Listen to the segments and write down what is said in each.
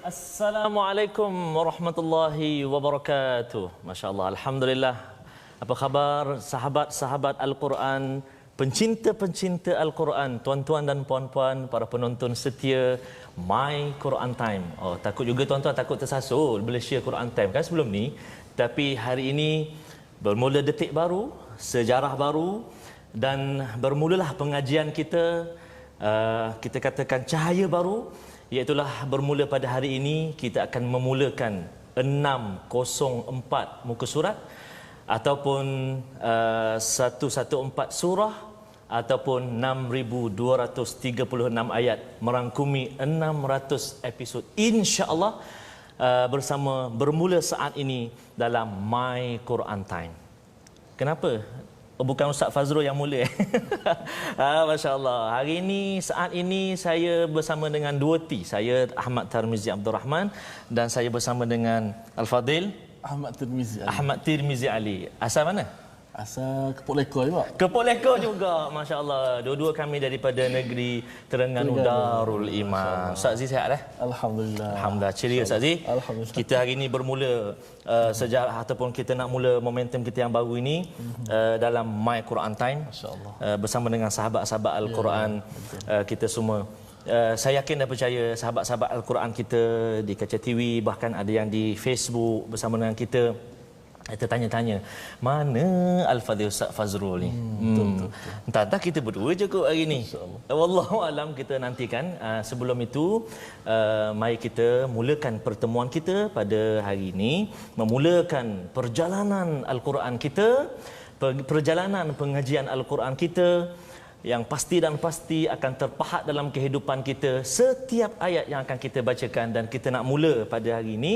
Assalamualaikum warahmatullahi wabarakatuh. Masya Allah, Alhamdulillah. Apa khabar sahabat-sahabat Al-Quran, pencinta-pencinta Al-Quran, tuan-tuan dan puan-puan, para penonton setia My Quran Time. Oh, takut juga tuan-tuan takut tersasul bila share Quran Time kan sebelum ni. Tapi hari ini bermula detik baru, sejarah baru, dan bermulalah pengajian kita. Kita katakan cahaya baru, iaitulah bermula pada hari ini kita akan memulakan 604 muka surat ataupun 114 surah ataupun 6236 ayat, merangkumi 600 episod insya-Allah, bersama bermula saat ini dalam My Quran Time. Kenapa? Oh, bukan Ustaz Fazrul yang mula. Masya Allah. Hari ini, saat ini saya bersama dengan dua T. Saya Ahmad Tarmizi Abdul Rahman dan saya bersama dengan Al-Fadil Ahmad Tirmizi Ali. Asal mana? Asal Kepok Lekor juga. Kepok Lekor juga. Masya Allah. Dua-dua kami daripada negeri Terengganu Darul Iman. Ustaz Zee sihat dah? Alhamdulillah. Alhamdulillah. Ceria Ustaz Zee. Alhamdulillah. Kita hari ini bermula sejarah ataupun kita nak mula momentum kita yang baru ini dalam My Quran Time. Masya-Allah. Bersama dengan sahabat-sahabat Al-Quran, kita semua. Saya yakin dan percaya sahabat-sahabat Al-Quran kita di kaca TV, bahkan ada yang di Facebook bersama dengan kita. Kita tanya-tanya, mana Al-Fadhil Ustaz Fazrul ni? Entah-entah kita berdua je kot hari ni. Wallahu alam, kita nantikan. Sebelum itu, mari kita mulakan pertemuan kita pada hari ini, memulakan perjalanan Al-Quran kita, perjalanan pengajian Al-Quran kita, yang pasti dan pasti akan terpahat dalam kehidupan kita setiap ayat yang akan kita bacakan. Dan kita nak mula pada hari ini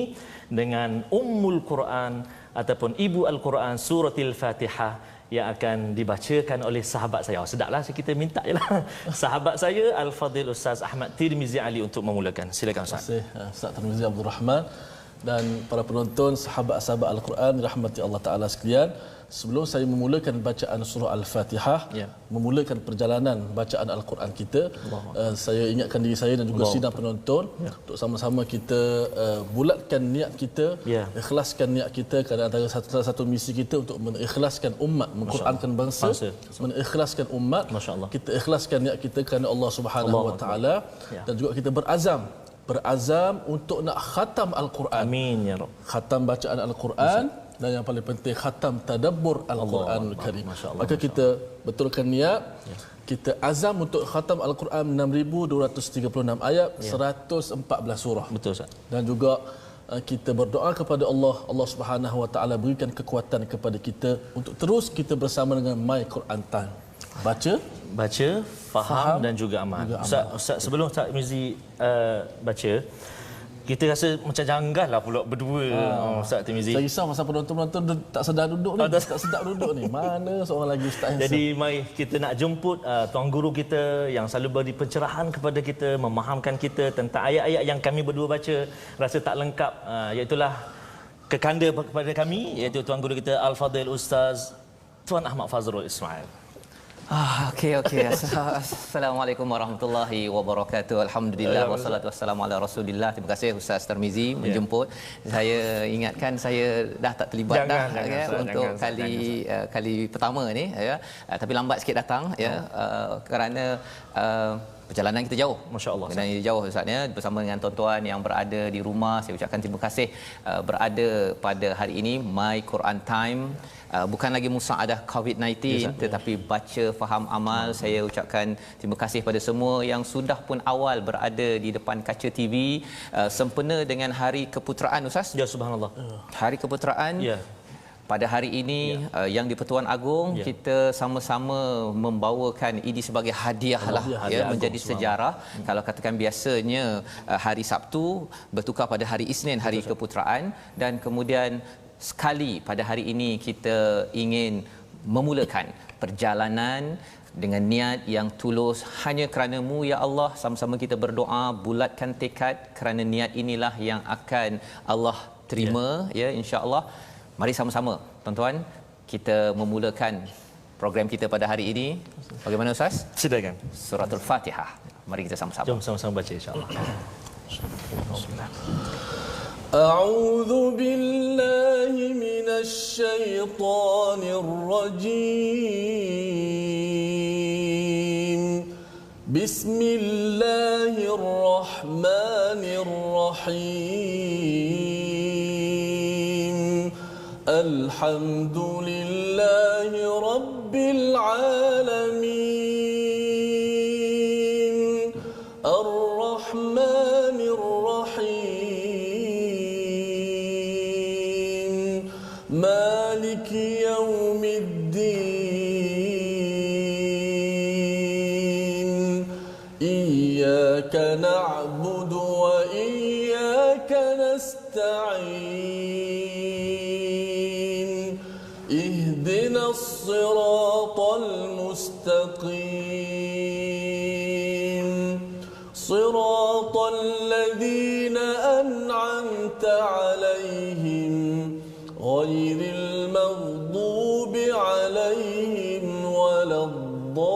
dengan Ummul Quran ataupun Ibu Al-Quran, Suratul Fatihah, yang akan dibacakan oleh sahabat saya. Oh, sedaplah, kita minta jelah. Sahabat saya Al-Fadhil Ustaz Ahmad Tirmizi Ali untuk memulakan. Silakan Ustaz. Terima kasih Ustaz Tarmizi Abdul Rahman dan para penonton, sahabat-sahabat Al-Quran dirahmati Allah Taala sekalian. Sebelum saya memulakan bacaan surah Al-Fatihah, memulakan perjalanan bacaan Al-Quran kita, saya ingatkan diri saya dan juga sidang penonton untuk sama-sama kita bulatkan niat kita, ikhlaskan niat kita, kerana antara satu misi kita untuk mengikhlaskan umat, mengqurankan bangsa, mengikhlaskan umat. Kita ikhlaskan niat kita kerana Allah Subhanahu Wa Taala, dan juga kita berazam untuk nak khatam Al-Quran. Amin ya Rabb. Khatam bacaan Al-Quran, dan yang paling penting khatam tadabbur Al-Quranul Karim. Maka kita betulkan niat, kita azam untuk khatam Al-Quran 6236 ayat, 114 surah. Betul Ustaz. Dan juga kita berdoa kepada Allah Subhanahu Wa Taala berikan kekuatan kepada kita untuk terus kita bersama dengan My Quran Time. Baca, faham dan juga amal. Ustaz, sebelum Ustaz Mizi baca, kita rasa macam janggal lah pula berdua. Ustaz Tirmizi. Saya risau masa penonton-penonton tak sedar duduk ni. Tak sedap duduk ni. Mana seorang lagi ustaz yang Jadi mari kita nak jemput tuan guru kita yang selalu beri pencerahan kepada kita, memahamkan kita tentang ayat-ayat yang kami berdua baca rasa tak lengkap, iaitulah kekanda kepada kami, iaitu tuan guru kita Al-Fadhil Ustaz Tuan Ahmad Fazrul Ismail. Okey. Assalamualaikum warahmatullahi wabarakatuh. Alhamdulillah wassalatu wassalamu ala Rasulillah. Terima kasih Ustaz Tarmizi menjemput. Saya ingatkan saya dah tak terlibat untuk kali pertama ni ya. Tapi lambat sikit datang kerana perjalanan kita jauh. Masya-Allah. Perjalanan kita jauh Ustaz ya, bersama dengan tuan-tuan yang berada di rumah. Saya ucapkan terima kasih berada pada hari ini My Quran Time. Bukan lagi musaadah COVID-19, tetapi baca, faham, amal. Saya ucapkan terima kasih pada semua yang sudah pun awal berada di depan kaca TV sempena dengan Hari Keputeraan Ustaz. Ya, subhanallah. Hari Keputeraan. Pada hari ini yang di-Pertuan Agong, kita sama-sama membawakan ini sebagai hadiah lah, menjadi sejarah. Kalau katakan biasanya hari Sabtu bertukar pada hari Isnin, Hari Keputeraan, dan kemudian sekali pada hari ini kita ingin memulakan perjalanan dengan niat yang tulus hanya kerana-Mu ya Allah. Sama-sama kita berdoa, bulatkan tekad, kerana niat inilah yang akan Allah terima insya-Allah. Mari sama-sama tuan-tuan kita memulakan program kita pada hari ini. Bagaimana Ustaz? Silakan. Suratul Fatihah. Mari kita sama-sama. Jom sama-sama baca insya-Allah. أعوذ بالله من الشيطان الرجيم بسم الله الرحمن الرحيم الحمد لله رب العالمين الرحمن الرحيم مالك يوم الدين إياك نعبد وإياك نستعين اهدنا الصراط المستقيم صراط الذين أنعمت عليهم غير المغضوب عليهم ولا الضالين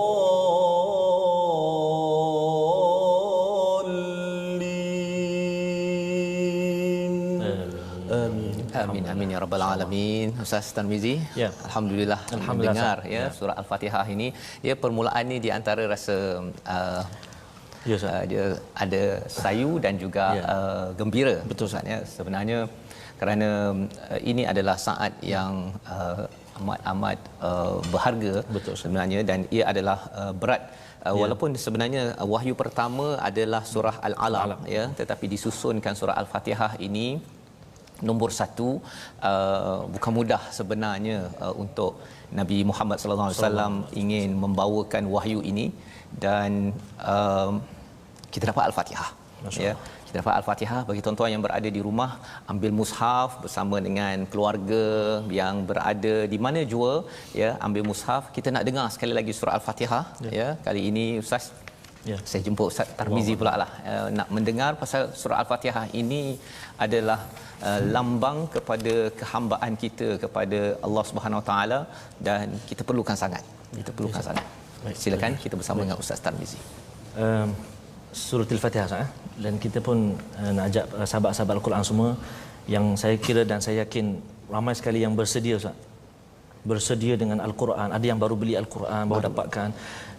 آمين. Amin amin ya rabbal alamin. Ustaz Tarmizi, Ya. alhamdulillah mendengar ya surah Al-Fatihah ini, ya permulaan ni di antara rasa Ya, Ustaz. dia ada sayu dan juga Ya. gembira. Betul, Ustaz. Ya, sebenarnya kerana ini adalah saat yang amat berharga. Betul, Ustaz. Sebenarnya, dan ia adalah berat. Walaupun sebenarnya wahyu pertama adalah surah Al-Alaq, ya, tetapi disusunkan surah Al-Fatihah ini nombor satu. Bukan mudah sebenarnya untuk Nabi Muhammad sallallahu alaihi wasallam ingin membawakan wahyu ini, dan kita dapat Al-Fatihah, ya. Kita dapat Al-Fatihah. Bagi tuan-tuan yang berada di rumah, ambil mushaf bersama dengan keluarga yang berada di mana jua, ya, ambil mushaf. Kita nak dengar sekali lagi surah Al-Fatihah, ya. Kali ini Ustaz, Ya. saya jemput Ustaz Tarmizi pula lah, nak mendengar pasal surah Al-Fatihah ini adalah lambang kepada kehambaan kita kepada Allah Subhanahu Wa Taala, dan kita perlukan sangat. Kita perlukan sangat. Silakan kita bersama dengan Ustaz Tarmizi. Surah Al-Fatihah, Ustaz, dan kita pun nak ajak sahabat-sahabat Al-Quran semua yang saya kira dan saya yakin ramai sekali yang bersedia, Ustaz. Bersedia dengan Al-Quran. Ada yang baru beli Al-Quran, baru dapatkan,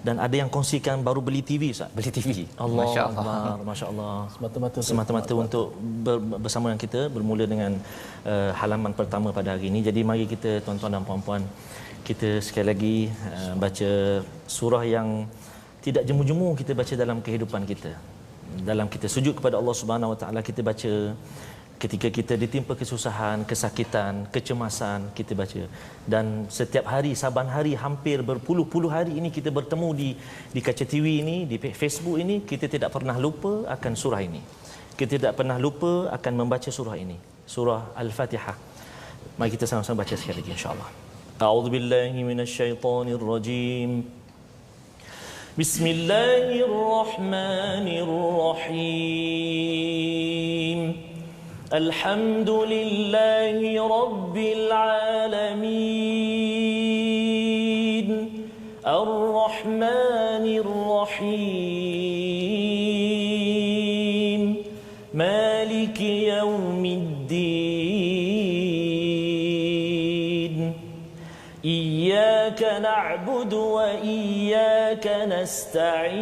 dan ada yang kongsikan baru beli TV, Ustaz. Beli TV. Allah Masya-Allah. Akbar, Masya-Allah. Semata-mata Untuk bersama dengan kita, bermula dengan halaman pertama pada hari ini. Jadi mari kita, tuan-tuan dan puan-puan, kita sekali lagi baca surah yang tidak jemu-jemu kita baca dalam kehidupan kita. Dalam kita sujud kepada Allah Subhanahu Wa Taala, kita baca. Ketika kita ditimpa kesusahan, kesakitan, kecemasan, kita baca. Dan setiap hari, saban hari, hampir berpuluh-puluh hari ini kita bertemu di kaca TV ini, di Facebook ini, kita tidak pernah lupa akan surah ini. Kita tidak pernah lupa akan membaca surah ini, surah Al-Fatihah. Mari kita sama-sama baca sekali lagi, insya-Allah. A'udzubillahi minasyaitonirrajim. Bismillahirrahmanirrahim. الحمد لله رب العالمين الرحمن الرحيم مالك يوم الدين إياك نعبد وإياك نستعين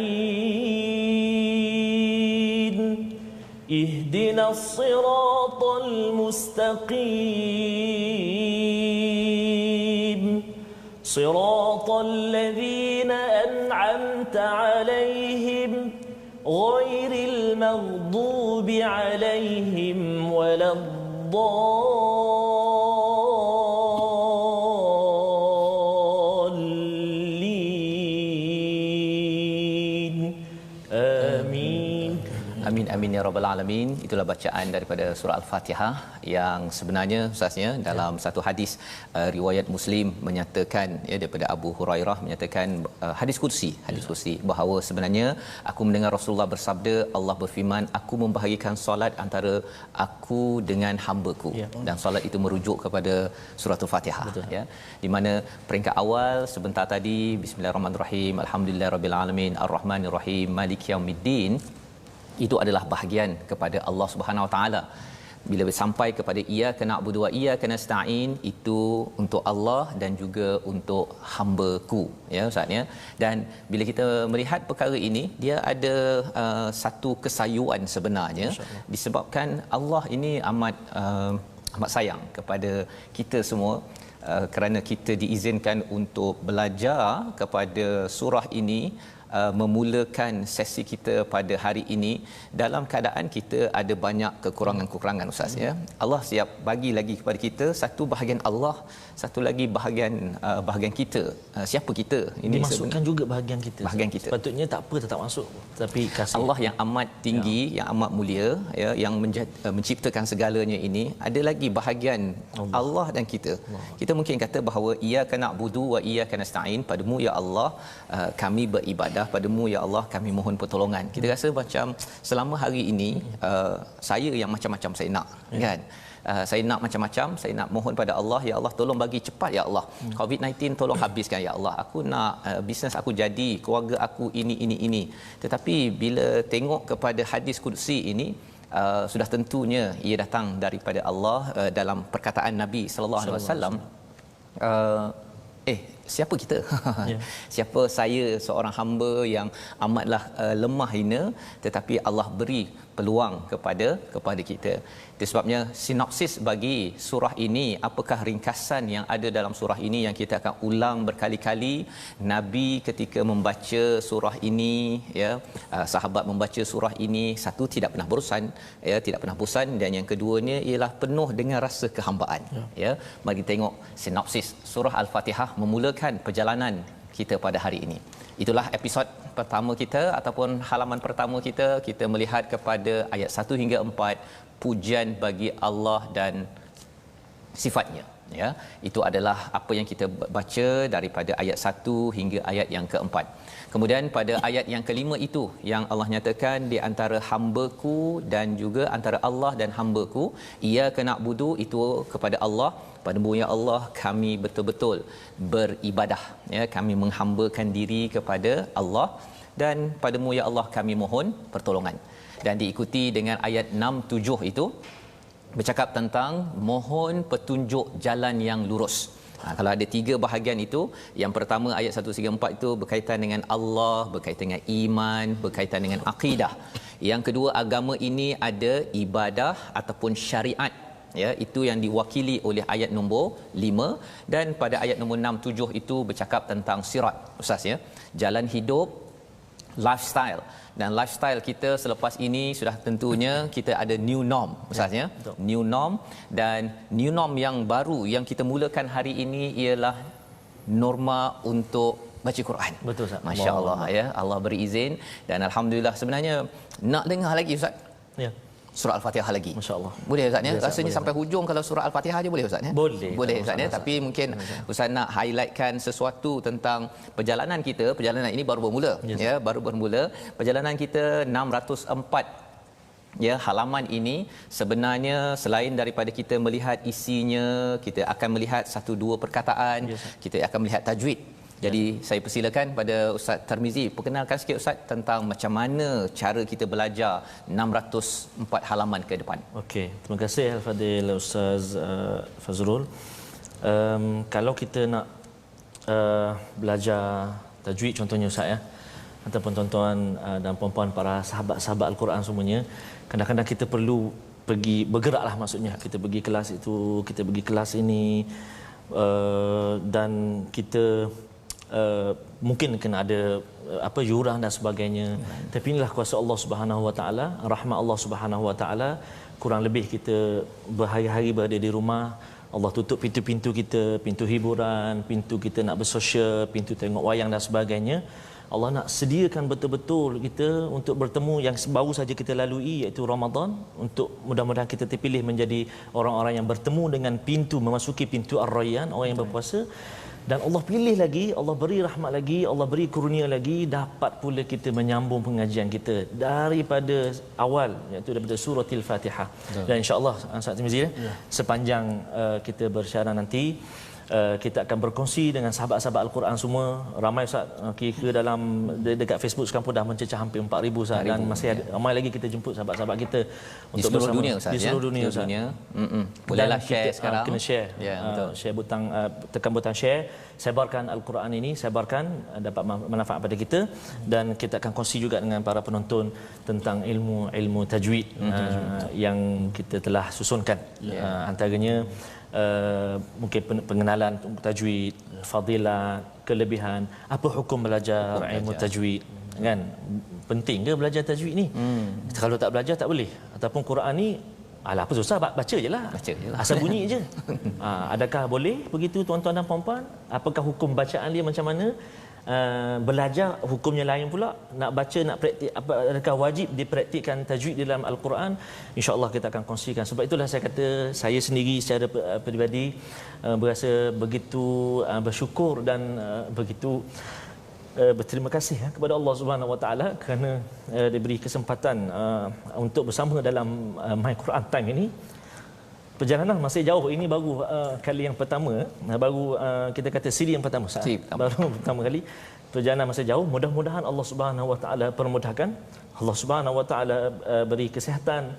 اهدنا الصراط المستقيم صراط الذين أنعمت عليهم غير المغضوب عليهم ولا الضالين آمين. Amin amin ya rabbal alamin. Itulah bacaan daripada surah Al-Fatihah yang sebenarnya Ustaznya dalam satu hadis riwayat Muslim menyatakan, ya, daripada Abu Hurairah menyatakan hadis kursi bahawa sebenarnya aku mendengar Rasulullah bersabda, Allah berfirman, aku membahagikan solat antara aku dengan hamba-Ku. Dan solat itu merujuk kepada surah Al-Fatihah. Ya, di mana peringkat awal sebentar tadi, bismillahirrahmanirrahim, alhamdulillahirabbil alamin, arrahmanirrahim, maliki yaumiddin. itu adalah bahagian kepada Allah Subhanahu Wa Taala. Bila sampai kepada iyyaka na'budu wa iyyaka nasta'in, itu untuk Allah dan juga untuk hamba-Ku, ya Ustaz ya. Dan bila kita melihat perkara ini, dia ada satu kesayuan sebenarnya, disebabkan Allah ini amat sayang kepada kita semua, kerana kita diizinkan untuk belajar kepada surah ini, memulakan sesi kita pada hari ini dalam keadaan kita ada banyak kekurangan-kekurangan Ustaz ya. Allah siap bagi lagi kepada kita satu bahagian Allah, satu lagi bahagian kita. Siapa kita? Ini dimasukkan juga bahagian kita. Bahagian kita. Sepatutnya tak apa tetap masuk, tapi kasih Allah yang amat tinggi, yang amat mulia, ya, yang menciptakan segalanya ini, ada lagi bahagian Allah dan kita. Kita mungkin kata bahawa iyyaka na'budu wa iyyaka nasta'in, padamu ya Allah kami beribadah, padamu ya Allah kami mohon pertolongan. Kita rasa macam selama hari ini saya yang macam-macam saya nak, kan? Saya nak macam-macam, saya nak mohon pada Allah, ya Allah tolong bagi cepat ya Allah. COVID-19 tolong habiskan ya Allah. Aku nak bisnes aku jadi, keluarga aku ini. Tetapi bila tengok kepada hadis qudsi ini, sudah tentunya ia datang daripada Allah dalam perkataan Nabi sallallahu alaihi wasallam. Siapa kita? Siapa saya, seorang hamba yang amatlah lemah hina, tetapi Allah beri peluang kepada kita. Itu sebabnya sinopsis bagi surah ini, apakah ringkasan yang ada dalam surah ini yang kita akan ulang berkali-kali. Nabi ketika membaca surah ini, ya, sahabat membaca surah ini, satu tidak pernah bosan, dan yang keduanya ialah penuh dengan rasa kehambaan. Ya, mari tengok sinopsis surah Al-Fatihah memulakan perjalanan kita pada hari ini. Itulah episod pertama kita ataupun halaman pertama kita. Kita melihat kepada ayat 1 hingga 4, pujian bagi Allah dan sifatnya, ya. Itu adalah apa yang kita baca daripada ayat 1 hingga ayat yang keempat. Kemudian pada ayat yang kelima itu yang Allah nyatakan di antara hamba-Ku dan juga antara Allah dan hamba-Ku, iyyaka na'budu itu kepada Allah, padamu ya Allah kami betul-betul beribadah, ya, kami menghambakan diri kepada Allah, dan padamu ya Allah kami mohon pertolongan. Dan diikuti dengan ayat 6 7 itu bercakap tentang mohon petunjuk jalan yang lurus. Kalau ada 3 bahagian itu, yang pertama ayat 1 hingga 4 itu berkaitan dengan Allah, berkaitan dengan iman, berkaitan dengan akidah. Yang kedua, agama ini ada ibadah ataupun syariat, ya, itu yang diwakili oleh ayat nombor 5, dan pada ayat nombor 6 7 itu bercakap tentang sirat Ustaz, ya, jalan hidup, lifestyle. Dan lifestyle kita selepas ini sudah tentunya kita ada new norm Ustaz, ya. New norm, dan new norm yang baru yang kita mulakan hari ini ialah norma untuk baca Quran. Betul Ustaz. Masya-Allah, ya. Allah beri izin dan alhamdulillah. Sebenarnya nak dengar lagi Ustaz. Ya. Surah Al-Fatihah lagi. Masya-Allah. Boleh Ustaz, ya? Rasanya boleh, sampai hujung kalau surah Al-Fatihah aja boleh Ustaz, ya? Boleh Ustaz, ya. Tapi mungkin Ustaz nak highlightkan sesuatu tentang perjalanan kita. Perjalanan ini baru bermula, ya, baru bermula. Perjalanan kita 604, ya, halaman ini sebenarnya selain daripada kita melihat isinya, kita akan melihat 1-2 perkataan, kita akan melihat tajwid. Jadi saya persilakan pada Ustaz Tarmizi, perkenalkan sikit Ustaz tentang macam mana cara kita belajar 604 halaman ke depan. Okey, terima kasih Al-Fadil Ustaz Fazrul. Kalau kita nak belajar tajwid contohnya Ustaz, ya, ataupun tuan-tuan dan puan-puan para sahabat-sahabat Al-Quran semuanya, kadang-kadang kita perlu pergi bergeraklah, maksudnya kita pergi kelas itu, kita pergi kelas ini, dan kita mungkin kena ada yuran dan sebagainya. Tapi inilah kuasa Allah Subhanahu Wa Taala, rahmat Allah Subhanahu Wa Taala. Kurang lebih kita berhari-hari berada di rumah, Allah tutup pintu-pintu kita, pintu hiburan, pintu kita nak bersosial, pintu tengok wayang dan sebagainya. Allah nak sediakan betul-betul kita untuk bertemu yang baru saja kita lalui, iaitu Ramadan, untuk mudah-mudahan kita terpilih menjadi orang-orang yang bertemu dengan pintu, memasuki pintu Ar-Rayyan, orang yang berpuasa. Dan Allah pilih lagi, Allah beri rahmat lagi, Allah beri kurnia lagi, dapat pula kita menyambung pengajian kita daripada awal, iaitu daripada surah Al-Fatihah. Dan insya-Allah Ustaz Tirmizi, sepanjang kita bersyarah nanti, kita akan berkongsi dengan sahabat-sahabat Al-Quran semua. Ramai Ustaz, kira dalam dekat Facebook sekarang pun dah mencecah hampir 4,000 Ustaz, dan masih ada, ramai lagi kita jemput sahabat-sahabat kita di seluruh dunia Ustaz, di seluruh dunia Ustaz. Bolehlah share kita, sekarang. Kena share. Betul. Share butang, tekan butang share, sebarkan Al-Quran ini, sebarkan, dapat manfaat pada kita, dan kita akan kongsi juga dengan para penonton tentang ilmu tajwid yang kita telah susunkan. Antaranya mungkin pengenalan tajwid, fadilat, kelebihan, apa hukum belajar ilmu tajwid, kan? Penting ke belajar tajwid ni? Kalau tak belajar tak boleh. Ataupun Quran ni, alah apa susah, baca je lah. Asal bunyi je. Adakah boleh begitu tuan-tuan dan puan-puan? Apakah hukum bacaan dia macam mana? Belajar hukumnya lain pula. Nak baca, nak praktik, adakah wajib dipraktikkan tajwid dalam Al-Quran? InsyaAllah kita akan kongsikan. Sebab itulah saya kata, saya sendiri secara peribadi berasa begitu bersyukur dan begitu berterima kasih kepada Allah Subhanahu Wa Taala kerana diberi kesempatan untuk bersama dalam My Quran Time ini. Perjalanan masih jauh. Ini baru kali yang pertama, baru kita kata siri yang pertama. Baru pertama kali. Perjalanan masih jauh. Mudah-mudahan Allah Subhanahu Wa Taala permudahkan. Allah Subhanahu Wa Taala beri kesihatan.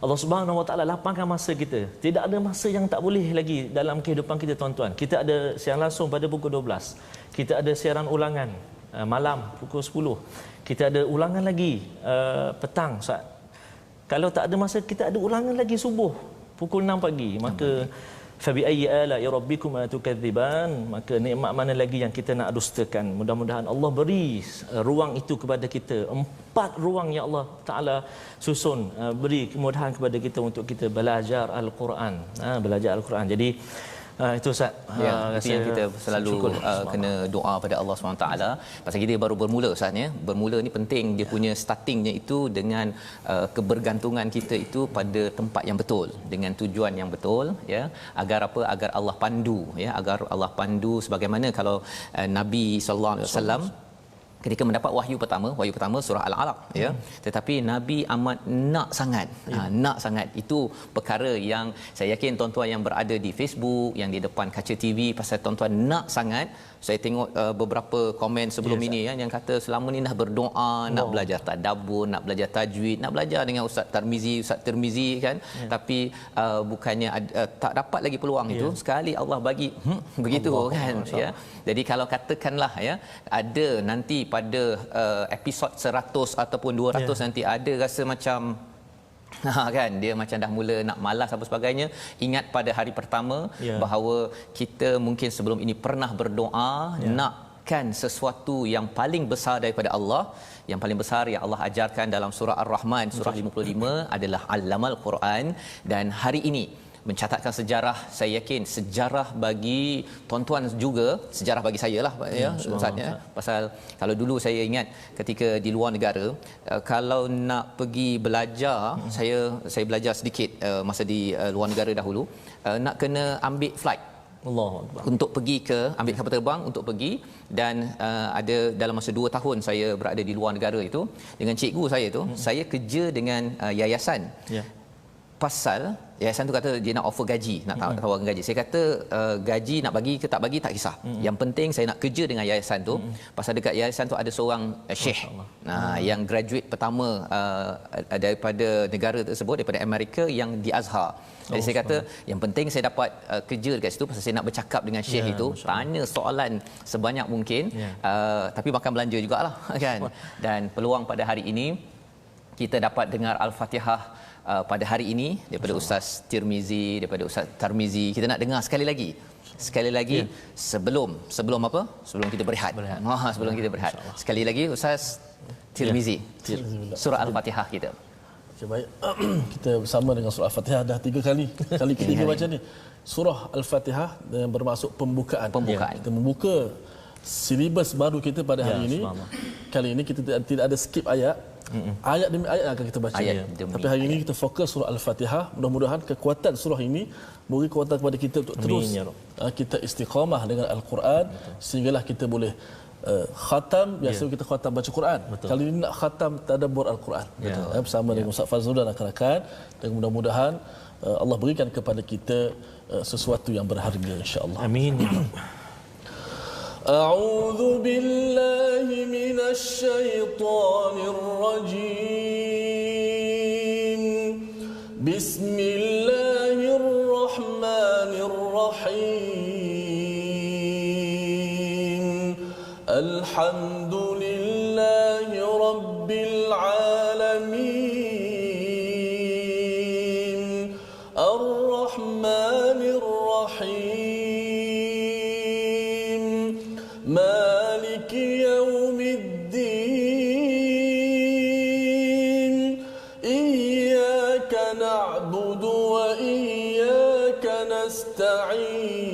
Allah Subhanahu Wa Taala lapangkan masa kita. Tidak ada masa yang tak boleh lagi dalam kehidupan kita, tuan-tuan. Kita ada siaran langsung pada pukul 12. Kita ada siaran ulangan malam pukul 10. Kita ada ulangan lagi petang, Ustaz. Kalau tak ada masa, kita ada ulangan lagi subuh pukul 6 pagi. Maka fabi ayyi ala'i rabbikuma tukadziban, maka nikmat mana lagi yang kita nak dustakan. Mudah-mudahan Allah beri ruang itu kepada kita. 4 ruang yang Allah Taala susun, beri kemudahan kepada kita untuk kita belajar Al-Quran. Belajar Al-Quran. Jadi itu Ustaz. Itu yang kita selalu kena doa pada Allah SWT. Pasal kita baru bermula Ustaz ya. Bermula ni penting, dia punya startingnya itu dengan kebergantungan kita itu pada tempat yang betul, dengan tujuan yang betul, ya. Agar apa? Agar Allah pandu, ya. Agar Allah pandu sebagaimana kalau Nabi sallallahu alaihi wasallam ketika mendapat wahyu pertama surah Al-Alaq, ya. Tetapi Nabi amat nak sangat itu perkara yang saya yakin tuan-tuan yang berada di Facebook, yang di depan kaca TV, pasal tuan-tuan nak sangat. Saya tengok beberapa komen sebelum ini ya, yang kata selama ni dah berdoa, nak belajar tadabbur, nak belajar tajwid, nak belajar dengan Ustaz Tirmizi kan, tapi bukannya tak dapat lagi peluang itu. Sekali Allah bagi begitu Allah, kan ya. Jadi kalau katakanlah ya, ada nanti pada episod 100 ataupun 200 nanti ada rasa macam kan dia macam dah mula nak malas apa sebagainya, ingat pada hari pertama bahawa kita mungkin sebelum ini pernah berdoa nakkan sesuatu yang paling besar daripada Allah. Yang paling besar yang Allah ajarkan dalam surah Ar-Rahman surah 55 adalah Allamal Quran. Dan hari ini mencatatkan sejarah, saya yakin sejarah bagi tuan-tuan juga, sejarah bagi saya lah ya Ustaz ya. Pasal kalau dulu saya ingat ketika di luar negara, kalau nak pergi belajar, saya belajar sedikit masa di luar negara dahulu, nak kena ambil flight untuk pergi ambil kapal terbang untuk pergi. Dan ada dalam masa 2 tahun saya berada di luar negara itu, dengan cikgu saya tu, saya kerja dengan yayasan. Pasal yayasan tu kata dia nak offer gaji, nak tawarkan gaji. Saya kata gaji nak bagi ke tak bagi tak kisah. Yang penting saya nak kerja dengan yayasan tu. Pasal dekat yayasan tu ada seorang syekh yang graduate pertama daripada negara tersebut, daripada Amerika, yang di Azhar. Jadi saya kata yang penting saya dapat kerja dekat situ, pasal saya nak bercakap dengan syekh itu, tanya soalan sebanyak mungkin, tapi makan belanja jugalah kan. Dan peluang pada hari ini kita dapat dengar Al-Fatihah pada hari ini daripada Ustaz Tirmizi, daripada Ustaz Tarmizi. Kita nak dengar sekali lagi sebelum apa? Sebelum kita berehat. Sebelum kita berehat. Sekali lagi Ustaz Tirmizi. Surah Al-Fatihah kita. Okay, baik. Kita bersama dengan surah Al-Fatihah dah 3 kali. Kali ketiga baca ni. Surah Al-Fatihah yang bermaksud pembukaan. Kita membuka silibus baru kita pada hari ini. Kali ini kita tidak ada skip ayat. Ayat demi ayat akan kita baca. Tapi hari ini kita fokus surah Al-Fatihah. Mudah-mudahan kekuatan surah ini beri kekuatan kepada kita untuk terus kita istiqamah dengan Al-Quran, sehinggalah kita boleh khatam biasa kita khatam baca Quran. Betul. Kali ini nak khatam tadabbur Al-Quran. Bersama dengan Ustaz Fazrul dan rakan-rakan, dan mudah-mudahan Allah berikan kepada kita sesuatu yang berharga insya-Allah. Amin. A'udzu billahi minasy syaithanir rajim. Bismillahirrahmanirrahim. Alhamdulillahi rabbil alamin. Ar-Rahmanir Rahim. Maliki yaumiddin. Iyyaka na'budu wa iyyaka nasta'in.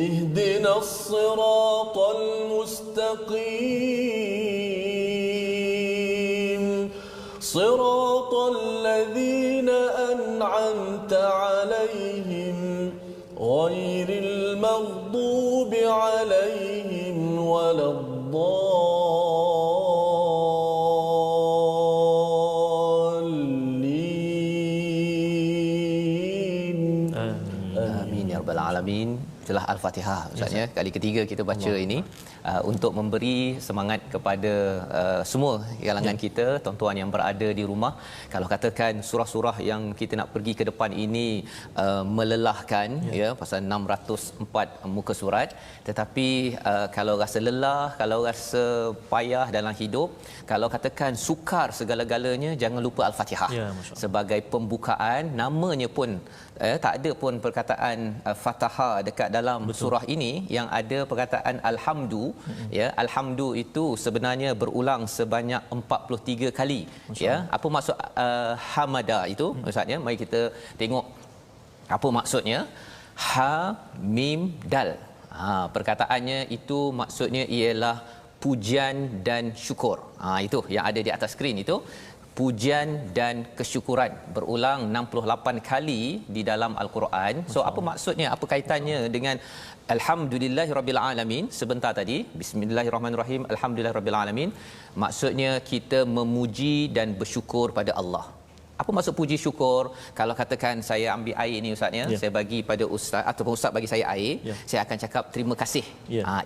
Ihdinas siratal mustaqim. Siratal ladzina an'amta 'alaihim ghairil maghdubi 'alaihim waladdallin. Amin ya rabbal alamin. Itulah Al-Fatihah Ustaz ya. Kali ketiga kita baca ini untuk memberi semangat kepada semua kalangan kita, tuan-tuan yang berada di rumah. Kalau katakan surah-surah yang kita nak pergi ke depan ini melelahkan ya, pasal 604 muka surat, tetapi kalau rasa lelah, kalau rasa payah dalam hidup, kalau katakan sukar segala-galanya, jangan lupa Al-Fatihah sebagai pembukaan. Namanya pun tak ada pun perkataan Fatihah dekat dalam surah ini, yang ada perkataan alhamdu. Ya, alhamdu itu sebenarnya berulang sebanyak 43 kali. Ya, apa maksud hamada itu Ustaz ya? Mari kita tengok apa maksudnya. Ha mim dal. Perkataannya itu maksudnya ialah pujian dan syukur. Itu yang ada di atas skrin itu. Pujian dan kesyukuran berulang 68 kali di dalam Al-Quran. So apa maksudnya? Apa kaitannya dengan Alhamdulillahirabbil alamin sebentar tadi? Bismillahirrahmanirrahim. Alhamdulillahirabbil alamin. Maksudnya kita memuji dan bersyukur pada Allah. Apa maksud puji syukur? Kalau katakan saya ambil air ni Ustaz ya, saya bagi pada ustaz ataupun ustaz bagi saya air, saya akan cakap terima kasih.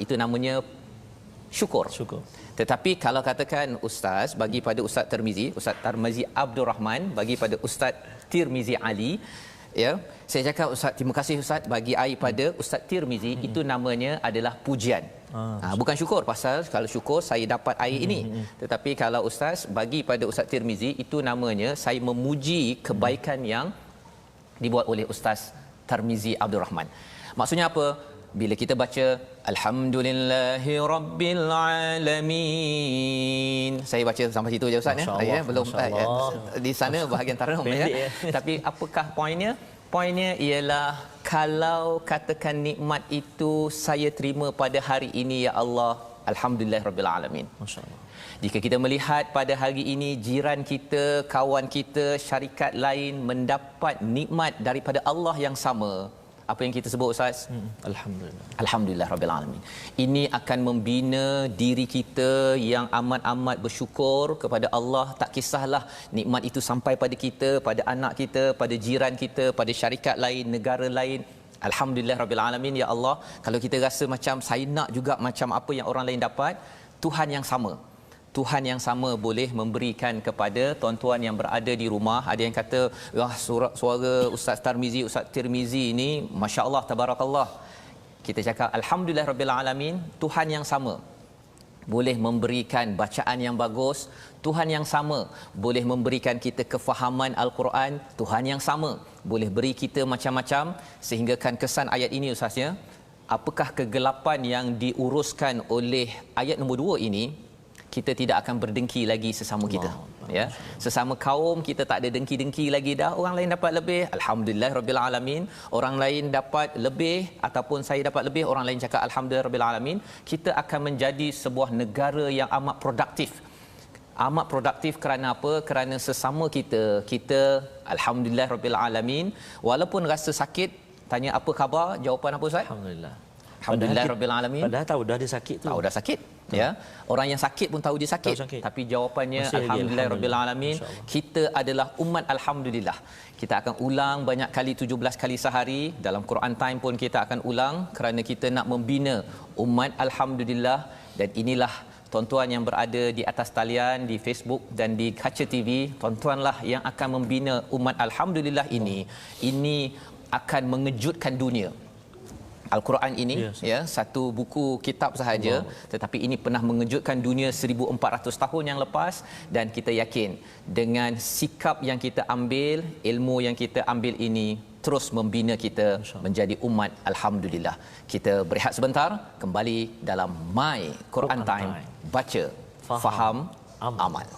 Itu namanya syukur. Tetapi kalau katakan ustaz bagi pada Ustaz Tirmizi, Ustaz Tirmizi Abdul Rahman bagi pada Ustaz Tirmizi Ali, ya, saya cakap Ustaz terima kasih Ustaz bagi air pada Ustaz Tirmizi, itu namanya adalah pujian. Bukan syukur, pasal kalau syukur saya dapat air ini. Tetapi kalau ustaz bagi pada Ustaz Tirmizi, itu namanya saya memuji kebaikan yang dibuat oleh Ustaz Tirmizi Abdul Rahman. Maksudnya apa? Bila kita baca Alhamdulillahi Rabbil Alamin, saya baca sampai situ je Ustaz ya, belum di sana bahagian tarahum ya. Tapi apakah poinnya? Poinnya ialah kalau katakan nikmat itu saya terima pada hari ini ya Allah, Alhamdulillah Rabbil Alamin. Masya-Allah. Jika kita melihat pada hari ini jiran kita, kawan kita, syarikat lain mendapat nikmat daripada Allah yang sama, apa yang kita sebut Ustaz? Alhamdulillah. Alhamdulillah Rabbil Alamin. Ini akan membina diri kita yang amat-amat bersyukur kepada Allah. Tak kisahlah nikmat itu sampai pada kita, pada anak kita, pada jiran kita, pada syarikat lain, negara lain. Alhamdulillah Rabbil Alamin ya Allah. Kalau kita rasa macam saya nak juga macam apa yang orang lain dapat, Tuhan yang sama. Tuhan yang sama boleh memberikan kepada tuan-tuan yang berada di rumah. Ada yang kata, wah suara Ustaz Tirmizi ini masya-Allah tabarakallah. Kita cakap alhamdulillah rabbil alamin, Tuhan yang sama boleh memberikan bacaan yang bagus, Tuhan yang sama boleh memberikan kita kefahaman Al-Quran, Tuhan yang sama boleh beri kita macam-macam, sehingga kan kesan ayat ini Ustaznya, apakah kegelapan yang diuruskan oleh ayat nombor 2 ini, kita tidak akan berdengki lagi sesama kita. Ya, sesama kaum kita tak ada dengki-dengki lagi dah. Orang lain dapat lebih, alhamdulillah rabbil alamin. Orang lain dapat lebih ataupun saya dapat lebih, orang lain cakap alhamdulillah rabbil alamin. Kita akan menjadi sebuah negara yang amat produktif. Amat produktif kerana apa? Kerana sesama kita alhamdulillah rabbil alamin. Walaupun rasa sakit, tanya apa khabar, jawapan apa Ustaz? Alhamdulillah. Alhamdulillahirabbil alamin. Padahal tahu dah dia sakit tu. Tahu dah sakit, ya. Orang yang sakit pun tahu dia sakit. Tapi jawapannya alhamdulillahirabbil alamin. Kita adalah umat alhamdulillah. Kita akan ulang banyak kali, 17 kali sehari. Dalam Quran Time pun kita akan ulang kerana kita nak membina umat alhamdulillah. Dan inilah tuan-tuan yang berada di atas talian, di Facebook dan di kaca TV, tuan-tuanlah yang akan membina umat alhamdulillah ini. Ini akan mengejutkan dunia. Al-Quran ini satu buku kitab sahaja, tetapi ini pernah mengejutkan dunia 1400 tahun yang lepas, dan kita yakin dengan sikap yang kita ambil, ilmu yang kita ambil ini terus membina kita menjadi umat alhamdulillah. Kita berehat sebentar, kembali dalam My Quran Time. Baca, faham, amal.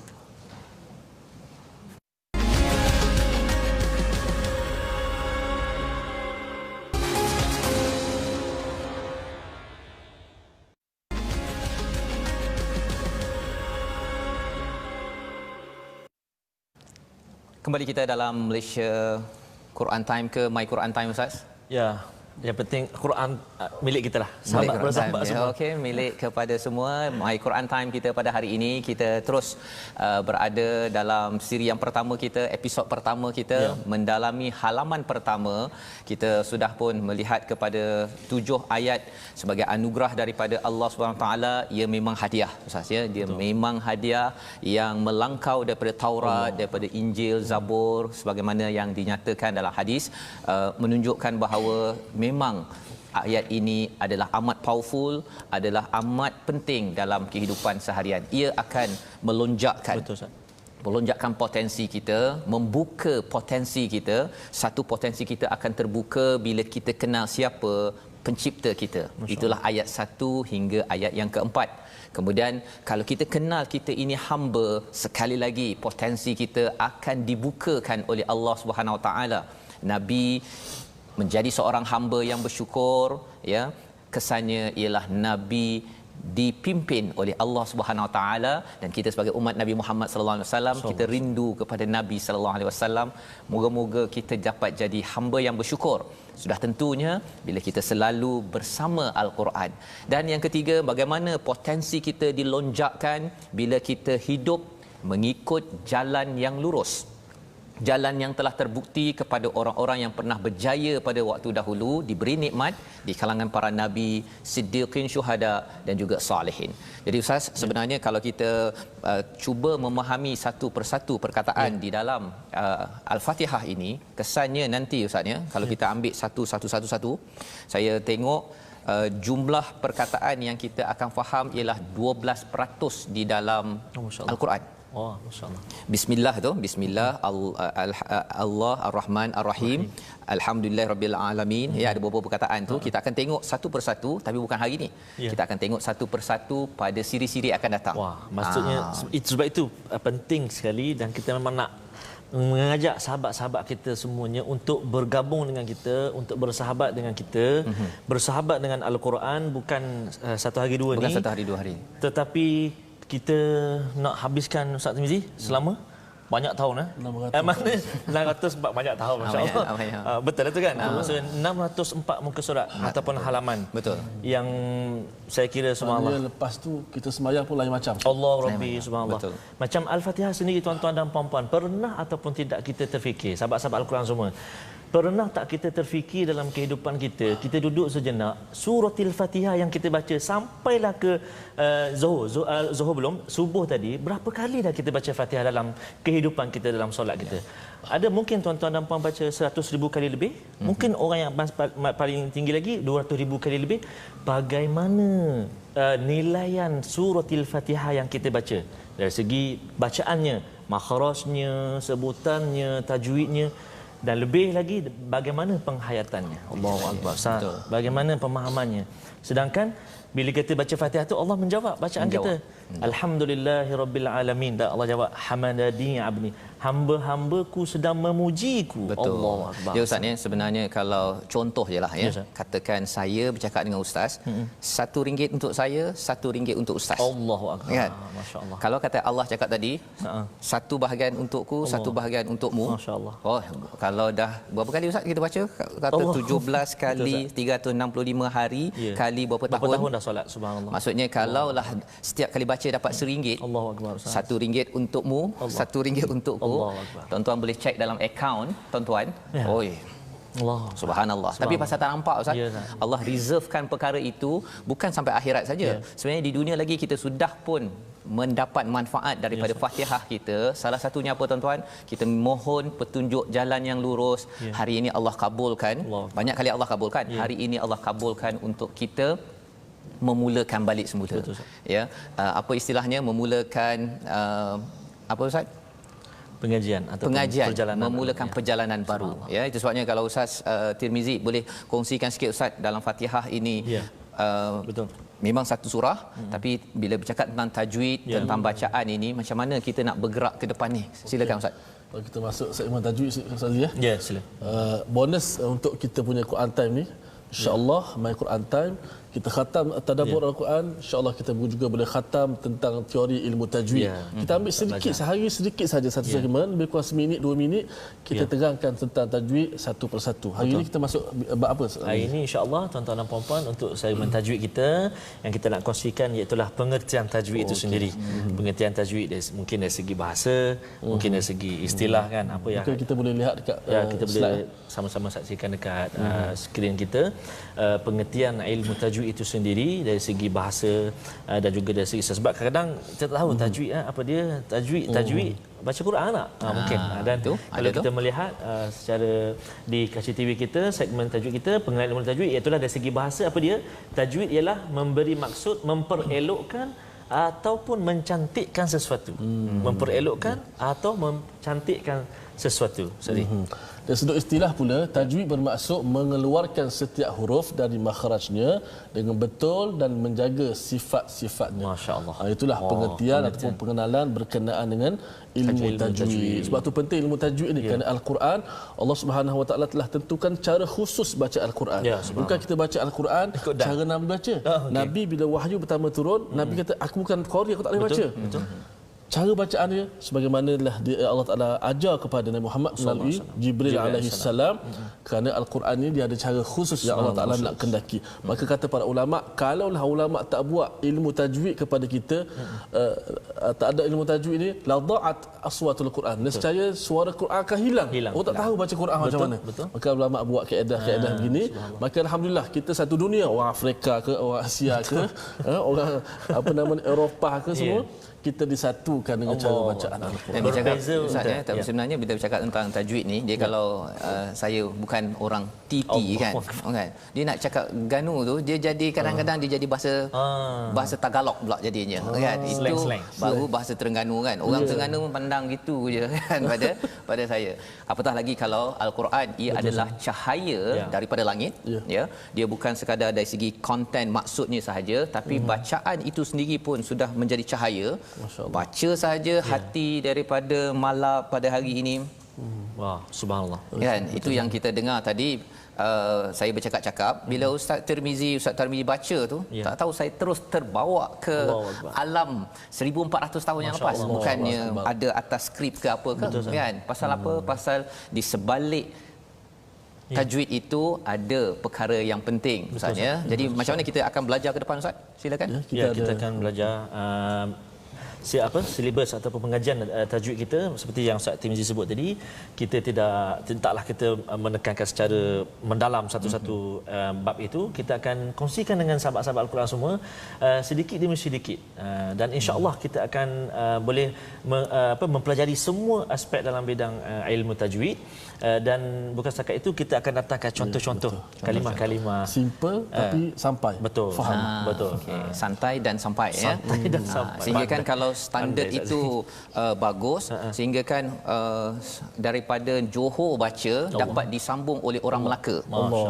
Kembali kita dalam Malaysia Quran Time ke My Quran Time, Ustaz? Ya, yang penting Quran milik kita lah. Sahabat bersahabat semua. Okey, milik kepada semua. My Quran Time kita pada hari ini, kita terus berada dalam siri yang pertama kita, episod pertama kita, mendalami halaman pertama. Kita sudah pun melihat kepada 7 ayat sebagai anugerah daripada Allah SWT. Ia memang hadiah, Ustaz, ya. Dia memang hadiah yang melangkau daripada Taurat, daripada Injil, Zabur, sebagaimana yang dinyatakan dalam hadis, menunjukkan bahawa memang ayat ini adalah amat powerful, adalah amat penting dalam kehidupan seharian. Ia akan melonjakkan, melonjakkan potensi kita, membuka potensi kita. Satu potensi kita akan terbuka bila kita kenal siapa pencipta kita. Itulah ayat 1 hingga ayat yang keempat. Kemudian kalau kita kenal kita ini hamba, sekali lagi potensi kita akan dibukakan oleh Allah Subhanahu Wa Taala. Nabi menjadi seorang hamba yang bersyukur, ya. Kesannya ialah Nabi dipimpin oleh Allah Subhanahu Wa Taala, dan kita sebagai umat Nabi Muhammad sallallahu alaihi wasallam, kita rindu kepada Nabi sallallahu alaihi wasallam. Moga-moga kita dapat jadi hamba yang bersyukur. Sudah tentunya bila kita selalu bersama Al-Quran. Dan yang ketiga, bagaimana potensi kita dilonjakkan bila kita hidup mengikut jalan yang lurus. Jalan yang telah terbukti kepada orang-orang yang pernah berjaya pada waktu dahulu, diberi nikmat di kalangan para nabi, siddiqin, syuhada dan juga salihin. Jadi Ustaz, sebenarnya kalau kita cuba memahami satu persatu perkataan di dalam Al-Fatihah ini, kesannya nanti Ustaz, ya, kalau kita ambil satu, saya tengok jumlah perkataan yang kita akan faham ialah 12% di dalam Al-Quran. Oh, masya-Allah. Bismillah tu, bismillah, Allah Ar-Rahman Ar-Rahim, alhamdulillahirabbil alamin. Ya, ada beberapa perkataan tu kita akan tengok satu persatu, tapi bukan hari ni. Kita akan tengok satu persatu pada siri-siri akan datang. Wah, maksudnya sebab itu penting sekali, dan kita memang nak mengajak sahabat-sahabat kita semuanya untuk bergabung dengan kita, untuk bersahabat dengan kita. Bersahabat dengan Al-Quran bukan satu hari dua bukan ni. Satu hari dua hari. Tetapi kita nak habiskan, Ustaz Tirmizi, selama banyak tahun. Mana 604 banyak tahun, masya-Allah. Betul itu kan? Maksudnya 604 muka surat ataupun halaman. Betul. Yang saya kira subhanallah. Lepas tu kita sembahyang pun lain macam. Allah Rabbi, subhanallah. Betul. Macam Al-Fatihah sendiri, tuan-tuan dan puan-puan, pernah ataupun tidak kita terfikir, sahabat-sahabat Al-Quran semua, pernah tak kita terfikir dalam kehidupan kita, kita duduk sejenak, suratil Fatihah yang kita baca sampailah ke Zuhur belum, subuh tadi, berapa kali dah kita baca Fatihah dalam kehidupan kita, dalam solat kita? Ada mungkin tuan-tuan dan puan baca 100,000 kali lebih, mungkin orang yang paling tinggi lagi 200,000 kali lebih. Bagaimana nilaian suratil Fatihah yang kita baca dari segi bacaannya, makhrajnya, sebutannya, tajwidnya, dan lebih lagi bagaimana penghayatannya. Allahu Akbar. Bagaimana pemahamannya. Sedangkan bila kita baca Fatihah tu, Allah menjawab bacaan kita. Alhamdulillahirabbil alamin. Dan Allah jawab hamadani abni. Hamba-hambaku sedang memujiku. Betul. Allahu akbar. Ya Ustaz, ya, sebenarnya kalau contoh je lah ya. Ya, Katakan saya bercakap dengan ustaz, RM1 untuk saya, RM1 untuk ustaz. Allahu akbar. Kan? Masya-Allah. Kalau kata Allah cakap tadi, Ha. satu bahagian untukku, satu bahagian untukmu. Masya-Allah. Oh, kalau dah berapa kali Ustaz kita baca? Kata Allah. 17 kali 365 hari Ya. kali berapa Berapa tahun? tahun dah solat, subhanallah. Maksudnya kalaulah setiap kali baca dapat RM1, Allahu akbar. Ustaz. RM1 untukmu, RM1 untukku. Allahu akbar. Tuan-tuan boleh cek dalam akaun tuan-tuan. Ya. Oi, Allah. subhanallah. Tapi pasal tak nampak Ustaz. Ya, Ustaz. Allah reservekan perkara itu bukan sampai akhirat saja. Ya. Sebenarnya di dunia lagi kita sudah pun mendapat manfaat daripada Fatihah kita. Salah satunya apa tuan-tuan? Kita mohon petunjuk jalan yang lurus. Ya. Hari ini Allah kabulkan. Allah. Banyak kali Allah kabulkan. Ya. Hari ini Allah kabulkan untuk kita memulakan balik semula. Betul, Ustaz. Ya, apa istilahnya memulakan apa Ustaz? Pengajian atau Pengajian, perjalanan, memulakan ya. perjalanan baru. Ya, itu sebabnya kalau Ustaz Tirmizi boleh kongsikan sikit Ustaz dalam Fatihah ini. Ya. Betul. Memang satu surah, tapi bila bercakap tentang tajwid, Ya. tentang bacaan ini, macam mana kita nak bergerak ke depan ni? Silakan Ustaz. Kalau kita masuk segmen tajwid sekali ya. Ya, sila. Bonus untuk kita punya Quran time ni, insya-Allah my Quran time kita khatam tadabbur Al-Quran, insya-Allah kita juga boleh khatam tentang teori ilmu tajwid. Ya. Kita ambil sedikit sehari sedikit saja satu segmen, lebih kurang seminit 2 minit kita terangkan tentang tajwid satu persatu. Hari ini kita masuk bab apa? Hari ini insya-Allah tuan-tuan dan puan-puan untuk segmen tajwid kita yang kita nak kongsikan iaitu pengertian tajwid itu sendiri. Pengertian tajwid mungkin dari segi bahasa, mungkin dari segi istilah kan apa yang Mungkin kita boleh lihat dekat ya kita boleh slide. sama-sama saksikan dekat skrin kita pengertian ilmu tajwid itu sendiri dari segi bahasa dan juga dari segi sebab kadang-kadang kita tak tahu tajwid apa dia tajwid baca Quran tak mungkin dan tu, kalau ada kita melihat secara di Kaca TV kita segmen tajwid kita pengenalan ilmu tajwid iaitu dari segi bahasa apa dia tajwid ialah memberi maksud memperelokkan ataupun mencantikkan sesuatu memperelokkan atau mencantikkan sesuatu sorry. Dari sudut istilah pula, tajwid bermaksud mengeluarkan setiap huruf dari makhrajnya dengan betul dan menjaga sifat-sifatnya. Masya-Allah. Itulah pengertian ataupun pengenalan berkenaan dengan ilmu tajwid. Sebab tu penting ilmu tajwid ni kerana Al-Quran Allah Subhanahu Wa Taala telah tentukan cara khusus baca Al-Quran. Ya, bukan kita baca Al-Quran cara Nabi baca. Nabi bila wahyu pertama turun, Nabi kata aku bukan qari, aku tak boleh baca. Betul. Cara bacaan dia sebagaimanalah Allah Taala ajar kepada Nabi Muhammad melalui Jibril alaihi salam kerana Al-Quran ni dia ada cara khusus yang Allah Taala nak kendaki. Maka kata para ulama, kalaulah ulama tak buat ilmu tajwid kepada kita, tak ada ilmu tajwid ni, la dha'at aswatul Quran. Nescaya suara Quran akan hilang. Orang tak tahu baca Quran macam mana. Maka ulama buat kaedah-kaedah begini. Maka alhamdulillah kita satu dunia, orang Afrika ke, orang Asia ke, orang Eropah ke semua kita disatukan dengan cara bacaan Al-Quran. Dan bercakap Berbeza Ustaz untuk- tapi sebenarnya bila bercakap tentang tajwid ni dia kalau saya bukan orang TT kan. Kan. Dia nak cakap Ganu tu dia jadi kadang-kadang dia jadi bahasa Tagalog pula jadinya kan. Itu Slang. baru bahasa Terengganu kan. Orang Terengganu pandang gitu je kan pada saya. Apatah lagi kalau Al-Quran ia adalah cahaya daripada langit ya. Dia bukan sekadar dari segi konten maksudnya sahaja tapi bacaan itu sendiri pun sudah menjadi cahaya. Baca saja hati daripada malap pada hari ini Wah, subhanallah. kan itu yang kita dengar tadi. Saya bercakap-cakap bila Ustaz Tirmizi baca tu tak tahu saya terus terbawa ke alam 1400 tahun yang lepas. Bukannya ada atas skrip ke apa ke kan. Pasal apa? Pasal di sebalik tajwid itu ada perkara yang penting Ustaz ya. Jadi macam mana kita akan belajar ke depan Ustaz? Silakan. Kita akan belajar silibus ataupun pengajian tajwid kita seperti yang Ustaz Tirmizi sebut tadi. Kita tidaklah kita menekankan secara mendalam satu-satu bab itu. Kita akan kongsikan dengan sahabat-sahabat Al-Quran semua sedikit demi sedikit dan insya-Allah kita akan boleh mempelajari semua aspek dalam bidang ilmu tajwid dan bukan setakat itu kita akan datangkan contoh-contoh kalimah-kalimah simple tapi sampai betul faham. Betul. Okay. Santai dan sampai ya. Santai dan sampai. Sehingga kan kalau kalau standard Pandai, itu bagus sehingga kan daripada Johor baca dapat disambung oleh orang Melaka.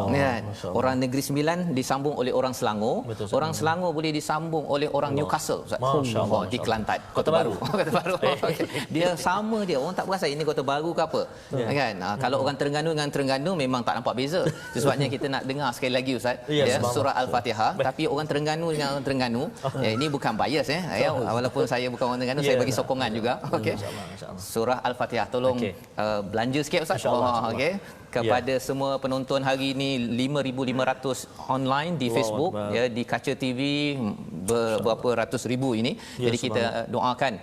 Kan? Orang Negeri Sembilan disambung oleh orang Selangor, orang Selangor boleh disambung oleh orang Newcastle Ustaz. Di Kelantan, Kota Baru. Kota Baru. Okay. Dia sama dia, orang tak perasan ini Kota Baru ke apa. Kan? Kalau orang Terengganu dengan Terengganu memang tak nampak beza. Sebabnya kita nak dengar sekali lagi Ustaz, surah Al-Fatihah, tapi orang Terengganu dengan orang Terengganu, ini bukan bias walaupun saya bukan orang Terengganu, saya bagi sokongan juga. Okey. Surah Al-Fatihah, tolong belanja sikit Ustaz. Okey. Kepada semua penonton hari ini 5,500 online di Facebook, di Kaca TV berapa ratus ribu ini. Jadi kita doakan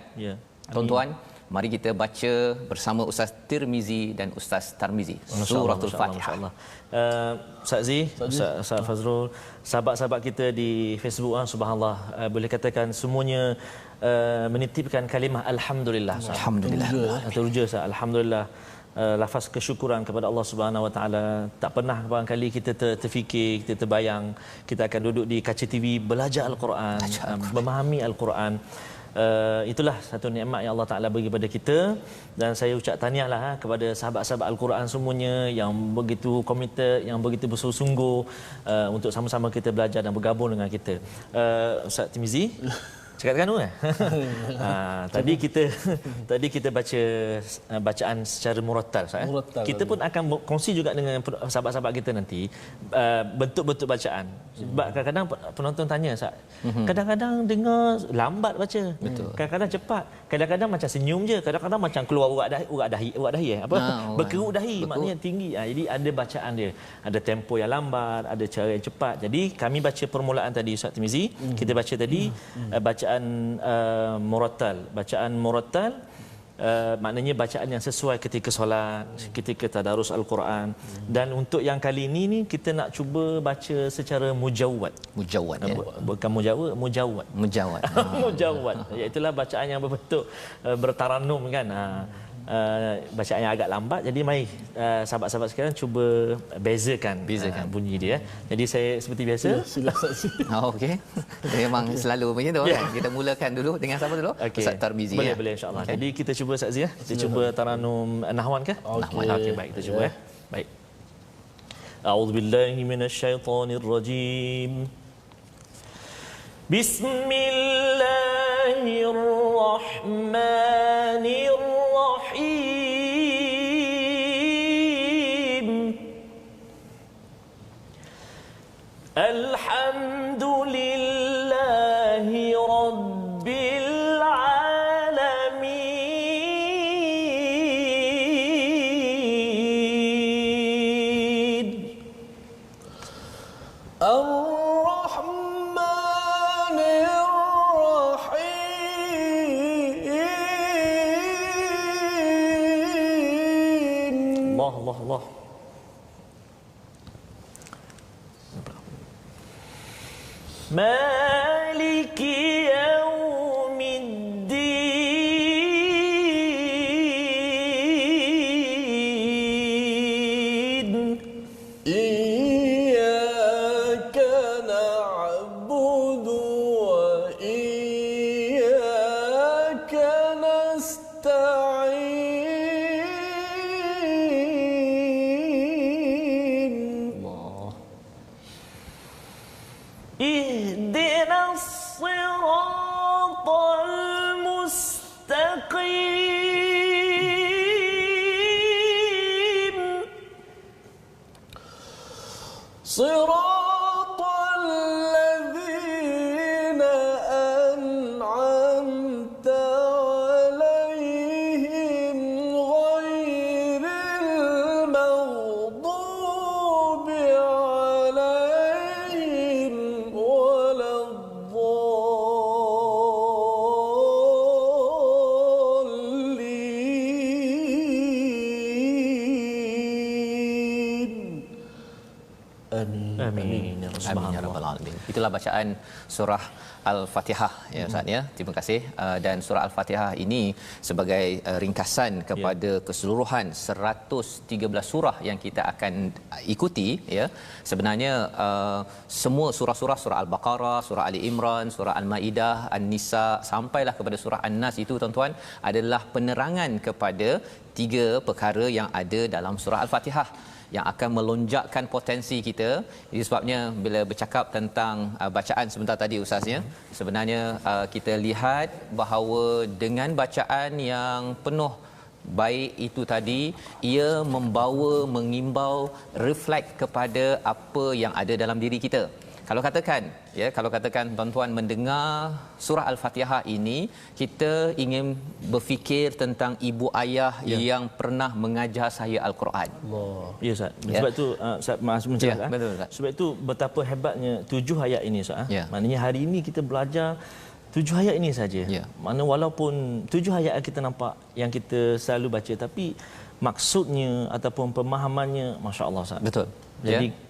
tuan-tuan, mari kita baca bersama Ustaz Tirmizi dan Ustaz Tarmizi Suratul Fatihah. Ustaz Zee, Ustaz Fazrul, sahabat-sahabat kita di Facebook, subhanallah, boleh katakan semuanya menitipkan kalimah alhamdulillah. Alhamdulillah. Teruja alhamdulillah. Lafaz kesyukuran kepada Allah Subhanahu Wa Taala. Tak pernah barangkali kita terfikir, kita terbayang kita akan duduk di kaca TV belajar Al-Quran, memahami Al-Quran. Itulah satu nikmat yang Allah Taala bagi kepada kita, dan saya ucap tahniahlah kepada sahabat-sahabat Al-Quran semuanya yang begitu komited, yang begitu bersungguh-sungguh untuk sama-sama kita belajar dan bergabung dengan kita. Ustaz Tirmizi, cakap dengan tadi kita baca bacaan secara murattal, kita pun akan kongsi juga dengan sahabat-sahabat kita nanti bentuk-bentuk bacaan. Sebab kadang-kadang penonton tanya, kadang-kadang dengar lambat baca, kadang-kadang cepat, kadang-kadang macam senyum je, kadang-kadang macam keluar urat dahi berkerut dahi, maknanya tinggi. Jadi ada bacaan dia, ada tempo yang lambat, ada cara yang cepat. Jadi kami baca permulaan tadi Ustaz Tirmizi, kita baca tadi bacaan murattal, maknanya bacaan yang sesuai ketika solat, ketika tadarus Al-Quran. Dan untuk yang kali ini ni kita nak cuba baca secara mujawwad, bukan mujawwad mujawwad, iaitu bacaan yang berbentuk bertaranum kan. Bacaan yang agak lambat. Jadi mari sahabat-sahabat sekalian cuba bezakan bunyi dia. Jadi saya seperti biasa. Okey. Memang selalu macam tu kan. Kita mulakan dulu dengan siapa dulu? Ustaz Tarmizi. Boleh insya-Allah. Jadi kita cuba Ustaz Zia. Kita cuba taranum nahwan ke? Nahwan. Okey, baik, kita cuba Baik. A'udzubillahi minasyaitonirrajim. Bismillahirrahmanirrahim. Alhamdulillahi rabbil alamin. Allah. Maliki yaumiddin. Iyyaka na'budu wa iyyaka nasta'in. Ihdinas siratal mustaqim. Siratal ladzina an'amta 'alaihim ghairil maghdubi 'alaihim waladdallin. Amin. Amin. Amin ya rabbal alamin. Itulah bacaan surah Al-Fatihah ya Ustaz ya. Terima kasih. Dan surah Al-Fatihah ini sebagai ringkasan kepada keseluruhan 113 surah yang kita akan ikuti ya. Sebenarnya semua surah-surah, surah Al-Baqarah, surah Ali Imran, surah Al-Maidah, An-Nisa sampailah kepada surah An-Nas itu tuan-tuan adalah penerangan kepada tiga perkara yang ada dalam surah Al-Fatihah yang akan melonjakkan potensi kita. Jadi sebabnya bila bercakap tentang bacaan sebentar tadi ustaznya, sebenarnya kita lihat bahawa dengan bacaan yang penuh baik itu tadi, ia membawa, mengimbau, reflect kepada apa yang ada dalam diri kita. Kalau katakan tuan-tuan mendengar surah Al-Fatihah ini, kita ingin berfikir tentang ibu ayah yang pernah mengajar saya Al-Quran. Allah. Ya Ustaz. Sebab tu Ustaz maaf mencerahkan. betul, Ustaz. Sebab itu betapa hebatnya 7 ayat ini Ustaz. Ya. Maknanya hari ini kita belajar 7 ayat ini saja. Ya. Mana walaupun 7 ayat kita nampak yang kita selalu baca, tapi maksudnya ataupun pemahamannya masya-Allah Ustaz. Betul.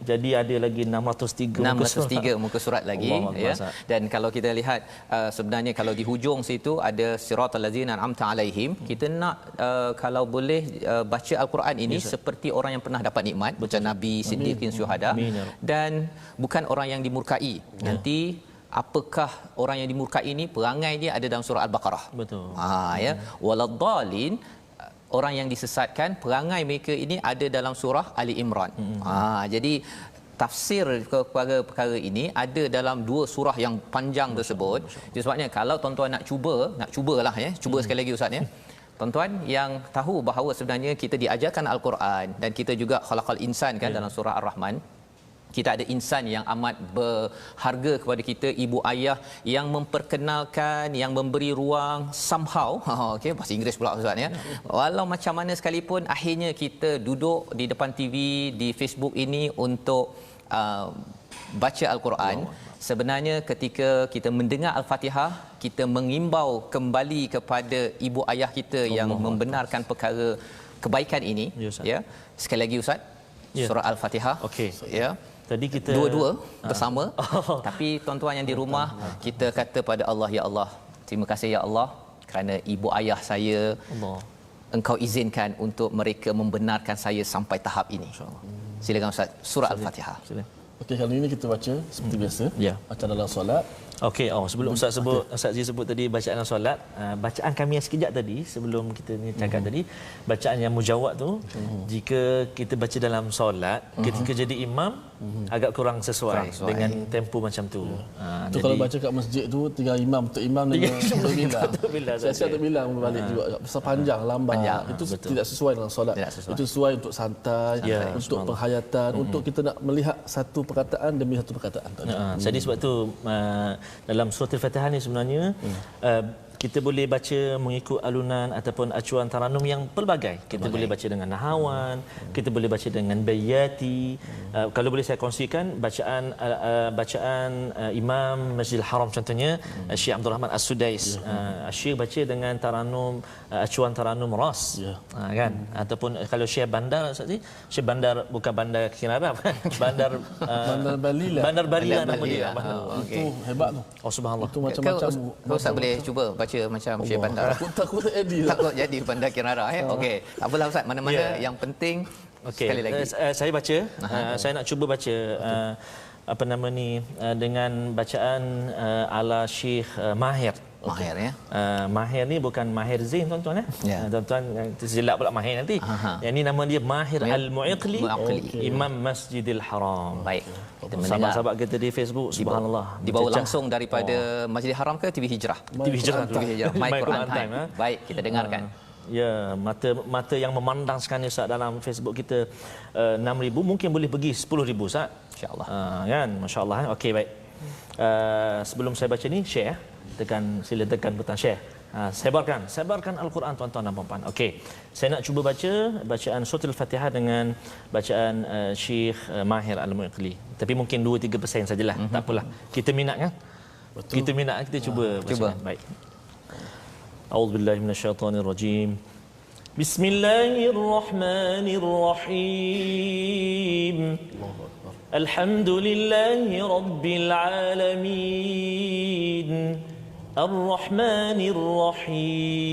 Jadi ada lagi 603 muka surat lagi ya. Dan kalau kita lihat sebenarnya kalau di hujung situ ada siratal ladzina an'amta alaihim, kita nak kalau boleh baca al-Quran ini seperti orang yang pernah dapat nikmat, macam nabi, siddiqin, syuhada, dan bukan orang yang dimurkai. Nanti apakah orang yang dimurkai ini, perangai dia ada dalam surah Al-Baqarah. Betul. Ya. Waladdallin, orang yang disesatkan, perangai mereka ini ada dalam surah Ali Imran. Jadi tafsir kepada perkara ini ada dalam 2 surah yang panjang tersebut. Jadi sebabnya kalau tuan-tuan nak cubalah ya, cuba sekali lagi ustaz ya. Tuan-tuan yang tahu bahawa sebenarnya kita diajarkan al-Quran dan kita juga khalaqal insan kan dalam surah Ar-Rahman. Kita ada insan yang amat berharga kepada kita, ibu ayah yang memperkenalkan, yang memberi ruang somehow. Okey, bahasa Inggeris pula ustaz ya. Walau macam mana sekalipun, akhirnya kita duduk di depan TV, di Facebook ini untuk baca al-Quran. Sebenarnya ketika kita mendengar al-Fatihah, kita mengimbau kembali kepada ibu ayah kita yang membenarkan perkara kebaikan ini ya. Sekali lagi ustaz, surah al-Fatihah. Okey. Ya. Tadi kita dua-dua bersama. Tapi tuan-tuan yang di rumah, kita kata pada Allah, ya Allah, terima kasih ya Allah kerana ibu ayah saya Allah, Engkau izinkan untuk mereka membenarkan saya sampai tahap ini. Silakan ustaz, surah al-Fatihah. Okey, kali ini kita baca seperti biasa. Macam dalam solat. Okey, sebelum Ustaz Zee sebut tadi bacaan solat, bacaan kami yang sekejap tadi sebelum kita ni cakap tadi, bacaan yang mujawad tu, jika kita baca dalam solat, ketika jadi imam agak kurang sesuai dengan tempo macam tu. Tu kalau baca kat masjid tu, tinggal imam untuk imam dengan untuk bilang. Saya untuk bilang berbalik juga. Pasal panjang, lambat. Itu tidak sesuai dengan solat. Itu sesuai untuk santai, untuk penghayatan, untuk kita nak melihat satu perkataan demi satu perkataan. Jadi sebab tu dalam surah Al-Fatihah ni sebenarnya kita boleh baca mengikut alunan ataupun acuan taranum yang pelbagai. Kita boleh baca dengan nahawan, kita boleh baca dengan bayati. Kalau boleh saya kongsikan bacaan Imam Masjidil Haram contohnya, Syekh Abdul Rahman As-Sudais. Syekh baca dengan taranum acuan taranum ras. Kan? Ataupun kalau Syekh Bandar Syekh Bandar bukan Bandar Kinarab kan. Bandar Balila. Bandar Balila nama dia. Itu hebat tu. Oh subhanallah. Itu macam-macam. Ustaz boleh cuba baca macam Syekh Bandar. Takut jadi. Takut jadi Bandar Kinara Okey. Tak apalah ustaz, mana-mana yang penting sekali lagi. Saya baca. Saya nak cuba baca apa nama ni dengan bacaan ala Syekh Mahir. Mahir ya. Mahir ni bukan Mahir Zain tuan-tuan tuan-tuan tersilap pula Mahir nanti. Yang ni nama dia Mahir Al-Mu'iqli, Imam Masjidil Haram. Baik. Kita mendengar sahabat kita di Facebook, subhanallah. Dibawa langsung daripada Masjidil Haram ke TV Hijrah? TV Hijrah. My Quran Time. Baik, kita dengarkan. Ya, mata yang memandang sekarang ni Ustaz dalam Facebook kita 6,000, mungkin boleh pergi 10,000 Ustaz. Insya-Allah. Kan, masya-Allah. Okey, baik. Sebelum saya baca ni, share. Sila tekan butang share. Sebarkan Al-Quran tuan-tuan dan puan-puan. Okey. Saya nak cuba baca bacaan surah Al-Fatihah dengan bacaan Syekh Mahir Al-Mu'iqli. Tapi mungkin 2-3% sajalah. Tak apalah. Kita minat kan? Betul. Kita minat, kita cuba. Baik. A'udzubillahi minasyaitonirrajim. Bismillahirrahmanirrahim. Allahu akbar. الحمد لله رب العالمين الرحمن الرحيم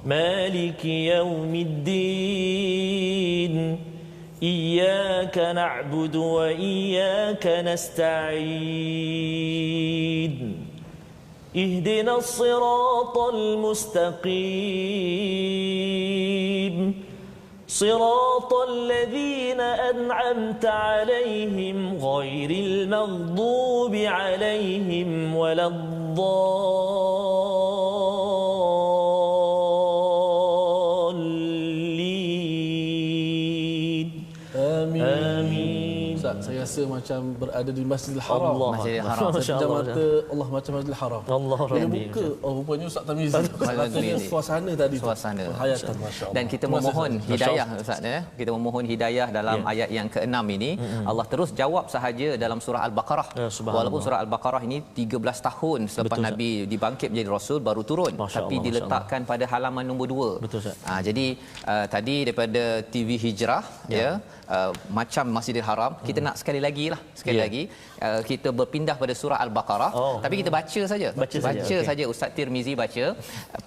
مالك يوم الدين إياك نعبد وإياك نستعين اهدنا الصراط المستقيم صراط الذين أنعمت عليهم غير المغضوب عليهم ولا الضالين آمين. Ustaz, saya rasa macam berada di Masjidil Haram. Allah. Masjidil Haram. Saya pejam mata, Allah macam Masjidil Haram. Allah Dia Rabbi. buka, rupanya Ustaz Tarmizi. Rasanya suasana tadi tu. Suasana. Penghayatan, Masya Allah. Dan kita Terima kasih, memohon Ustaz. hidayah Ustaz ya. Kita memohon hidayah dalam ayat yang ke-6 ini. Allah terus jawab sahaja dalam surah Al-Baqarah. Walaupun surah Al-Baqarah ini 13 tahun selepas Betul, Nabi dibangkit menjadi rasul baru turun, Masya tapi Allah, diletakkan pada halaman nombor 2. Betul, Ustaz. Jadi tadi daripada TV Hijrah ya, macam Masjidil Haram, kita nak sekali lagi kita berpindah pada surah Al-Baqarah, tapi kita baca saja. Baca saja Ustaz Tirmizi baca.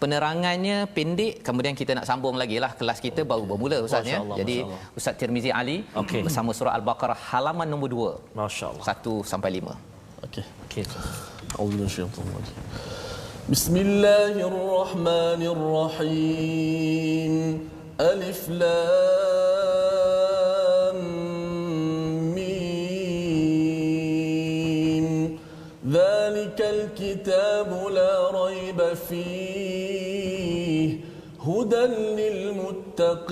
Penerangannya pendek, kemudian kita nak sambung lagi lah, kelas kita baru bermula Ustaz ya. Jadi Ustaz Tirmizi Ali bersama surah Al-Baqarah halaman nombor 2. Masya-Allah. 1 sampai 5. Okey. Okey. أعوذ بالله من الشيطان الرجيم. بسم الله الرحمن الرحيم ألف لام ميم ذلك الكتاب لا ريب فيه هدى للمتقين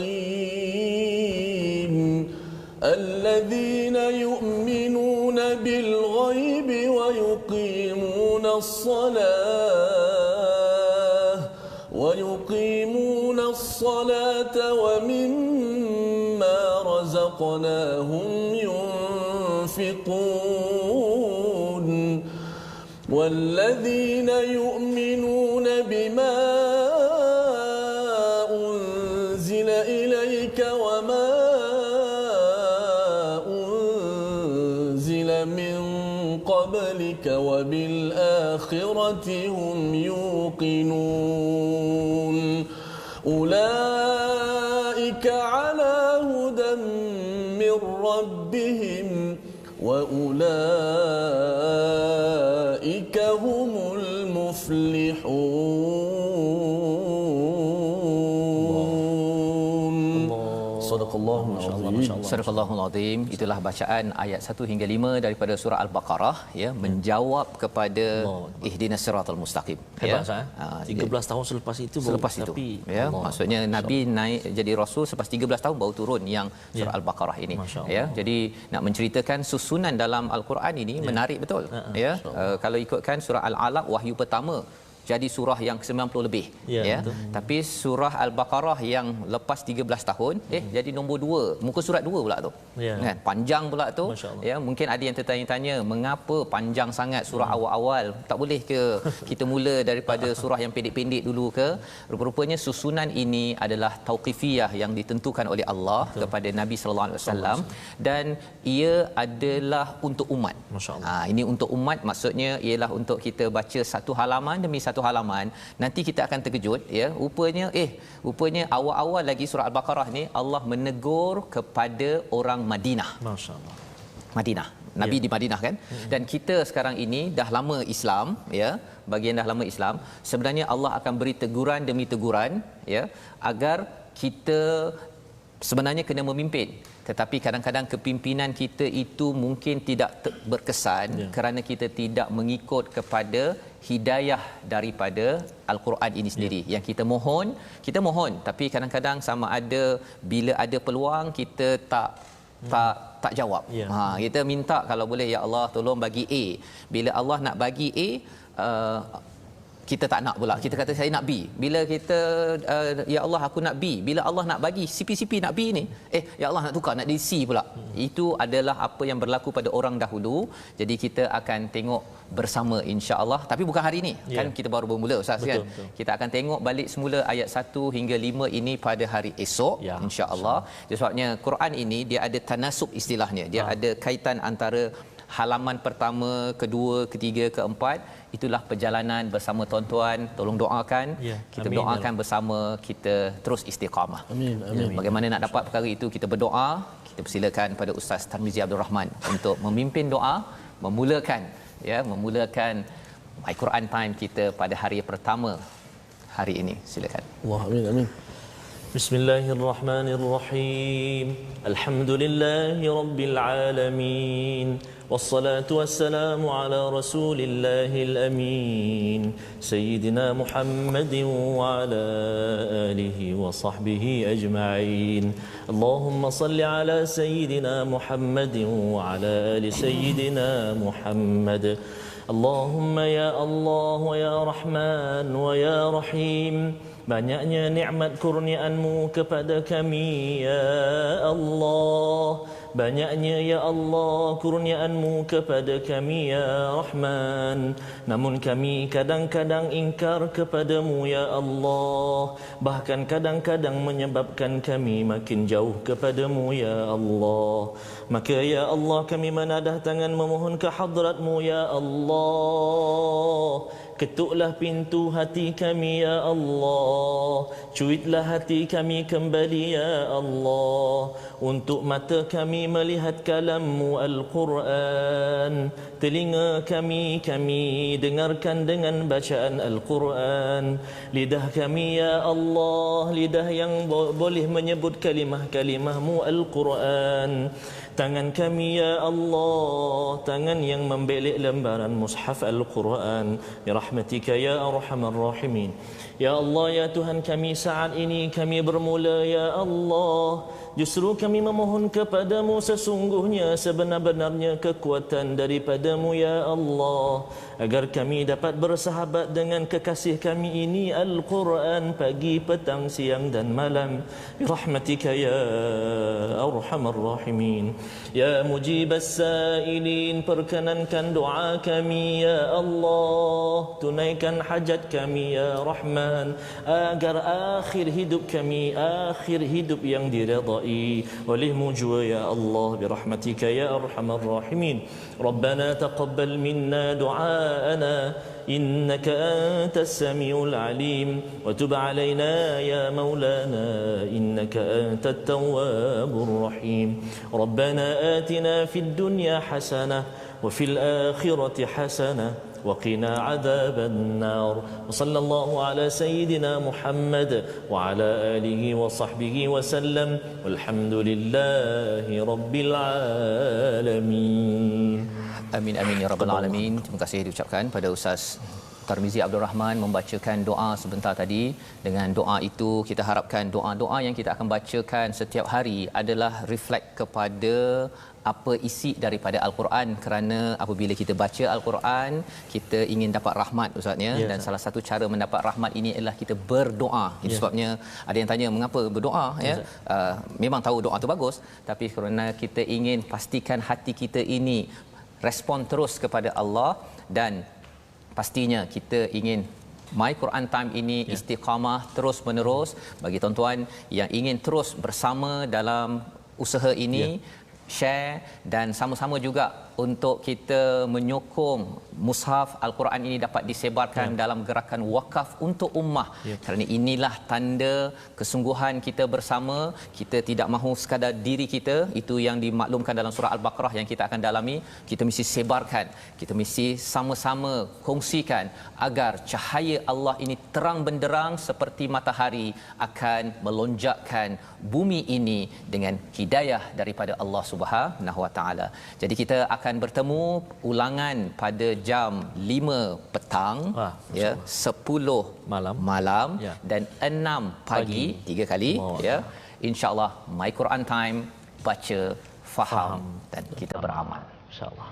الذين يؤمنون بالغيب ويقيمون الصلاة ومما رزقناهم ينفقون والذين يؤمنون بما أنزل إليك وما أنزل من قبلك وبالآخرة هم يوقنون أولئك على هدى من ربهم وأولئك هم المفلحون صدق الله العظيم. Surahul Azim. Itulah bacaan ayat 1 hingga 5 daripada surah Al-Baqarah ya, menjawab kepada ihdinas siratal mustaqim Hebat, ya. 13 tahun selepas itu Selepas itu ya, maksudnya Nabi naik jadi rasul selepas 13 tahun baru turun yang surah Al-Baqarah ini ya. Jadi nak menceritakan susunan dalam Al-Quran ini menarik betul ya. Kalau ikutkan surah Al-Alaq wahyu pertama jadi surah yang ke-90 lebih ya. Tapi surah Al-Baqarah yang lepas 13 tahun jadi nombor 2, muka surat 2 pula tu. Kan panjang pula tu ya. Mungkin ada yang tertanya-tanya mengapa panjang sangat surah awal-awal, tak boleh ke kita mula daripada surah yang pendek-pendek dulu ke? Rupa-rupanya susunan ini adalah tauqifiyah yang ditentukan oleh Allah kepada Nabi sallallahu alaihi wasallam dan ia adalah untuk umat. Ini untuk umat, maksudnya ialah untuk kita baca satu halaman demi satu halaman, nanti kita akan terkejut ya, rupanya awal-awal lagi surah Al-Baqarah ni Allah menegur kepada orang Madinah. Masya-Allah. Madinah. Nabi di Madinah kan? Dan kita sekarang ini dah lama Islam ya, bagian dah lama Islam, sebenarnya Allah akan beri teguran demi teguran ya, agar kita sebenarnya kena memimpin, tetapi kadang-kadang kepimpinan kita itu mungkin tidak berkesan kerana kita tidak mengikut kepada hidayah daripada Al-Quran ini sendiri. Yang kita mohon, tapi kadang-kadang sama ada bila ada peluang kita tak jawab. Kita minta kalau boleh, ya Allah tolong bagi A. Bila Allah nak bagi A, kita tak nak pula. Kita kata saya nak B. Bila kita ya Allah aku nak B. Bila Allah nak bagi CP nak B ni, ya Allah nak tukar nak di C pula. Itu adalah apa yang berlaku pada orang dahulu. Jadi kita akan tengok bersama insya-Allah. Tapi bukan hari ini. Kan kita baru bermula Ustaz, betul, kan. Betul. Kita akan tengok balik semula ayat 1 hingga 5 ini pada hari esok insya-Allah. Sebabnya Quran ini dia ada tanasub istilahnya. Dia ada kaitan antara halaman pertama, kedua, ketiga, keempat. Itulah perjalanan bersama tuan-tuan. Tolong doakan. Kita doakan bersama, kita terus istiqamah. Amin. Amin. Bagaimana nak dapat perkara itu, kita berdoa. Kita persilakan pada Ustaz Tarmizi Abdul Rahman untuk memimpin doa, memulakan My Quran Time kita pada hari pertama hari ini. Silakan. Allah, amin, amin. Bismillahirrahmanirrahim. Alhamdulillahi rabbil alamin. والصلاة والسلام على رسول الله الأمين سيدنا محمد وعلى آله وصحبه أجمعين اللهم صل على سيدنا محمد وعلى آل سيدنا محمد اللهم يا الله ويا رحمن ويا رحيم banyaknya nikmat kurniaanmu kepada kami ya Allah. Banyaknya ya Allah kurniaanmu kepada kami ya Rahman. Namun kami kadang-kadang ingkar kepadamu ya Allah. Bahkan kadang-kadang menyebabkan kami makin jauh kepadamu ya Allah. Maka ya Allah kami menadah tangan memohon ke hadratmu ya Allah. Ketuklah pintu hati kami ya Allah. Cuitlah hati kami kembali ya Allah. Untuk mata kami melihat kalammu Al-Quran. Telinga kami dengarkan dengan bacaan Al-Quran. Lidah kami ya Allah, lidah yang boleh menyebut kalimah-kalimahmu Al-Quran. Tangan kami ya Allah, tangan yang membelik lembaran mushaf Al-Quran. Birahmatika ya arhamar rahimin. Ya Allah ya Tuhan kami, saat ini kami bermula ya Allah. Justru kami memohon kepadamu sesungguhnya sebenar-benarnya kekuatan daripadamu ya Allah. Agar kami dapat bersahabat dengan kekasih kami ini Al-Quran pagi, petang, siang dan malam. Birahmatika ya arhamar rahimin. Ya mujibas sailin, perkenankan doa kami ya Allah. Tunaikan hajat kami ya Rahman. Agar akhir hidup kami akhir hidup yang diridai olehmu jua ya Allah. Birahmatika ya arhamar rahimin. Rabbana taqabbal minna du'aana إنك أنت السميع العليم وتب علينا يا مولانا إنك أنت التواب الرحيم ربنا آتنا في الدنيا حسنة وفي الآخرة حسنة وقنا عذاب النار وصلى الله على سيدنا محمد وعلى آله وصحبه وسلم والحمد لله رب العالمين. Amin amin ya rabbal alamin. Terima kasih diucapkan pada Ustaz Tarmizi Abdul Rahman membacakan doa sebentar tadi. Dengan doa itu kita harapkan doa-doa yang kita akan bacakan setiap hari adalah reflect kepada apa isi daripada Al-Quran, kerana apabila kita baca Al-Quran kita ingin dapat rahmat Ustaznya, dan salah satu cara mendapat rahmat ini adalah kita berdoa. Itu sebabnya ada yang tanya mengapa berdoa memang tahu doa itu bagus, tapi kerana kita ingin pastikan hati kita ini respon terus kepada Allah, dan pastinya kita ingin My Quran Time ini istiqamah terus menerus. Bagi tuan-tuan yang ingin terus bersama dalam usaha ini, share dan sama-sama juga untuk kita menyokong mushaf Al-Quran ini dapat disebarkan dalam gerakan wakaf untuk ummah. Kerana inilah tanda kesungguhan kita bersama. Kita tidak mahu sekadar diri kita, itu yang dimaklumkan dalam surah Al-Baqarah yang kita akan dalami. Kita mesti sebarkan, kita mesti sama-sama kongsikan agar cahaya Allah ini terang benderang seperti matahari, akan melonjakkan bumi ini dengan hidayah daripada Allah Subhanahu Wa Taala. Jadi kita akan bertemu ulangan pada jam 5 petang, 10 malam dan 6 pagi 3 kali insya-Allah. My Quran Time, baca, faham dan kita beramal insya-Allah.